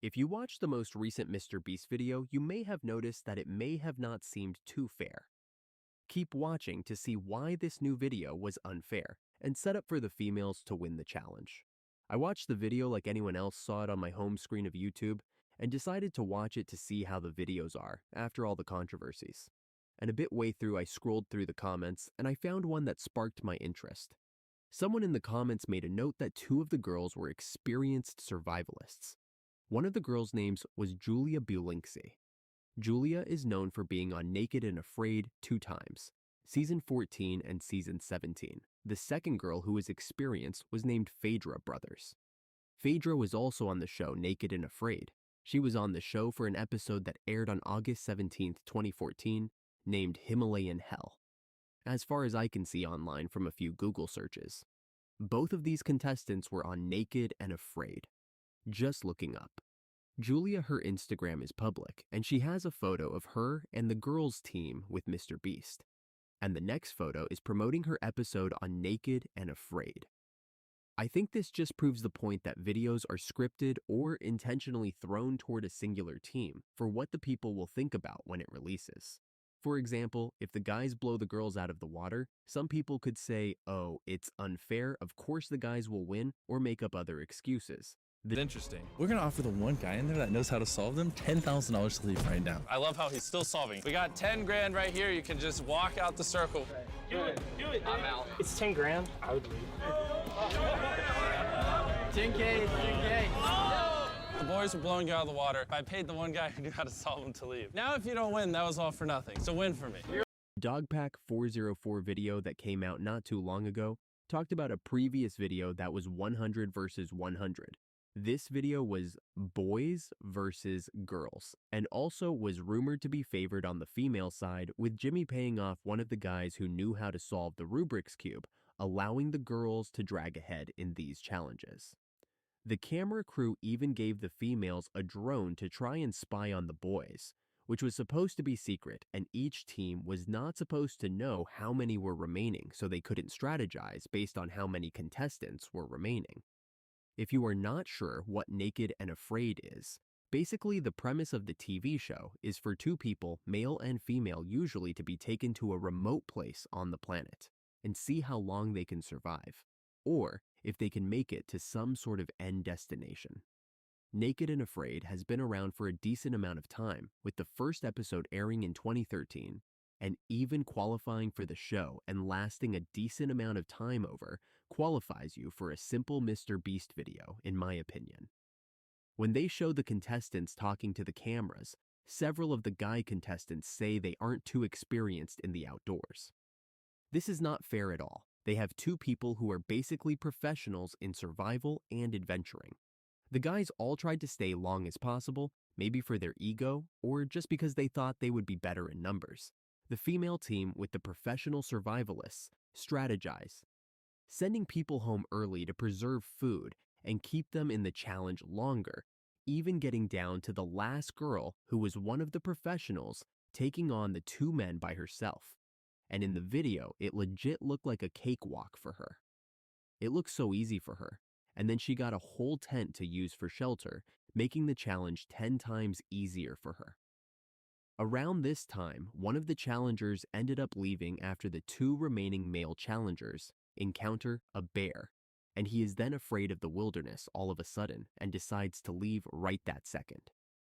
If you watched the most recent MrBeast video, you may have noticed that it may have not seemed too fair. Keep watching to see why this new video was unfair and set up for the females to win the challenge. I watched the video like anyone else saw it on my home screen of YouTube and decided to watch it to see how the videos are after all the controversies. And a bit way through, I scrolled through the comments and I found one that sparked my interest. Someone in the comments made a note that two of the girls were experienced survivalists. One of the girls' names was Julia Bulinksy. Julia is known for being on Naked and Afraid 2 times, season 14 and season 17. The second girl who was experienced was named Phaedra Brothers. Phaedra was also on the show Naked and Afraid. She was on the show for an episode that aired on August 17, 2014, named Himalayan Hell, as far as I can see online from a few Google searches. Both of these contestants were on Naked and Afraid. Just looking up. Julia, her Instagram is public, and she has a photo of her and the girls' team with MrBeast. And the next photo is promoting her episode on Naked and Afraid. I think this just proves the point that videos are scripted or intentionally thrown toward a singular team for what the people will think about when it releases. For example, if the guys blow the girls out of the water, some people could say, oh, it's unfair, of course the guys will win, or make up other excuses. Interesting. We're gonna offer the one guy in there that knows how to solve them $10,000 to leave right now. I love how he's still solving. We got 10 grand right here. You can just walk out the circle. Do it. I'm out. It's 10 grand. I would leave. 10K. The boys were blowing you out of the water. I paid the one guy who knew how to solve them to leave. Now if you don't win, that was all for nothing. It's a win for me. Dogpack 404 video that came out not too long ago talked about a previous video that was 100 versus 100. This video was boys versus girls, and also was rumored to be favored on the female side, with Jimmy paying off one of the guys who knew how to solve the Rubik's Cube, allowing the girls to drag ahead in these challenges. The camera crew even gave the females a drone to try and spy on the boys, which was supposed to be secret, and each team was not supposed to know how many were remaining, so they couldn't strategize based on how many contestants were remaining. If you are not sure what Naked and Afraid is, basically the premise of the TV show is for two people, male and female usually, to be taken to a remote place on the planet and see how long they can survive, or if they can make it to some sort of end destination. Naked and Afraid has been around for a decent amount of time, with the first episode airing in 2013, and even qualifying for the show and lasting a decent amount of time over qualifies you for a simple MrBeast video, in my opinion. When they show the contestants talking to the cameras, several of the guy contestants say they aren't too experienced in the outdoors. This is not fair at all. They have two people who are basically professionals in survival and adventuring. The guys all tried to stay long as possible, maybe for their ego, or just because they thought they would be better in numbers. The female team with the professional survivalists strategize, sending people home early to preserve food and keep them in the challenge longer, even getting down to the last girl who was one of the professionals taking on the 2 men by herself. And in the video, it legit looked like a cakewalk for her. It looked so easy for her. And then she got a whole tent to use for shelter, making the challenge 10 times easier for her. Around this time, one of the challengers ended up leaving after the 2 remaining male challengers encounter a bear, and he is then afraid of the wilderness all of a sudden and decides to leave right that second.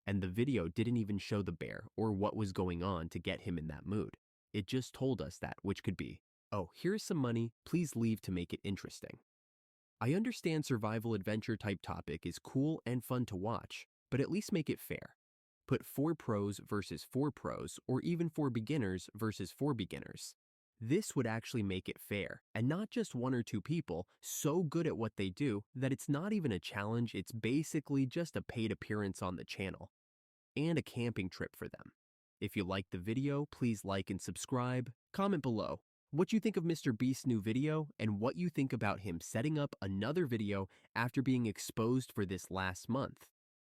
And the video didn't even show the bear or what was going on to get him in that mood. It just told us that, which could be, oh, here's some money, please leave to make it interesting. I understand survival adventure type topic is cool and fun to watch, but at least make it fair. Put 4 pros versus 4 pros, or even 4 beginners versus 4 beginners. This would actually make it fair, and not just 1 or 2 people so good at what they do that it's not even a challenge, it's basically just a paid appearance on the channel, and a camping trip for them. If you liked the video, please like and subscribe. Comment below what you think of MrBeast's new video and what you think about him setting up another video after being exposed for this last month.